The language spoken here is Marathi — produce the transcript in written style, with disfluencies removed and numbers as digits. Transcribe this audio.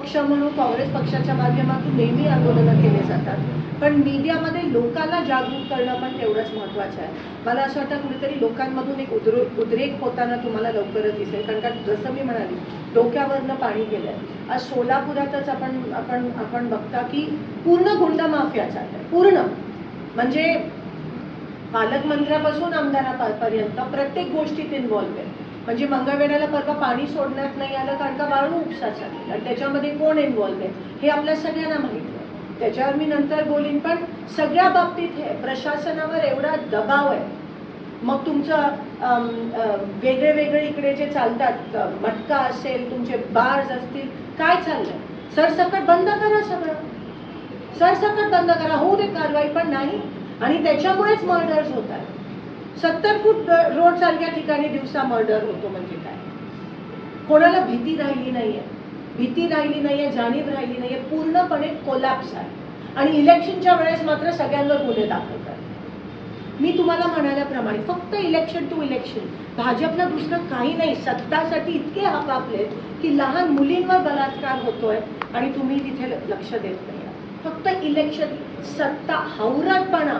पक्ष म्हणून काँग्रेस पक्षाच्या माध्यमातून नेहमी आंदोलनं केले जातात, पण मीडियामध्ये लोकांना जागरूक करणं पण तेवढंच महत्त्वाचं आहे. मला असं वाटतं कुठेतरी लोकांमधून एक उद्रेक होताना तुम्हाला लवकरच दिसेल, कारण का जसं मी म्हणाली डोक्यावरनं पाणी गेलंय. आज सोलापुरातच आपण बघता की पूर्ण गुंड माफिया चाललाय, पूर्ण म्हणजे पालकमंत्र्यापासून आमदारापर्यंत प्रत्येक गोष्टीत इन्व्हॉल्व्ह आहे. म्हणजे मंगळवेढ्याला परवा पाणी सोडण्यात नाही आलं कारण का वाळू उपसा चालली आणि त्याच्यामध्ये कोण इन्व्हॉल्व्ह आहे हे आपल्या सगळ्यांना माहिती आहे. त्याच्यावर मी नंतर बोलीन, पण सगळ्या बाबतीत हे प्रशासनावर एवढा दबाव आहे. मग तुमचं वेगळे वेगळे इकडे जे चालतात, मटका असेल, तुमचे बार्स असतील, काय चाललंय? सरसकट बंद करा, सगळं सरसकट बंद करा, होऊ दे कारवाई, पण नाही. आणि त्याच्यामुळेच मर्डर्स होत आहेत. 70 फूट रोड सारख्या ठिकाणी दिवसा मर्डर होतो म्हणजे काय? कोणाला भीती राहिली नाहीये, भीती राहिली नाहीये, जाणीव राहिली नाहीये, पूर्णपणे कोलॅप्स आहे. आणि इलेक्शनच्या वेळेस मात्र सगळ्यांवर गुन्हे दाखल करतात. मी तुम्हाला म्हणाल्याप्रमाणे फक्त इलेक्शन टू इलेक्शन, भाजपला दुसरं काही नाही. सत्तासाठी इतके हपापले की लहान मुलींवर बलात्कार होतोय आणि तुम्ही तिथे लक्ष देत नाही. फक्त इलेक्शन, सत्ता, हावराटपणा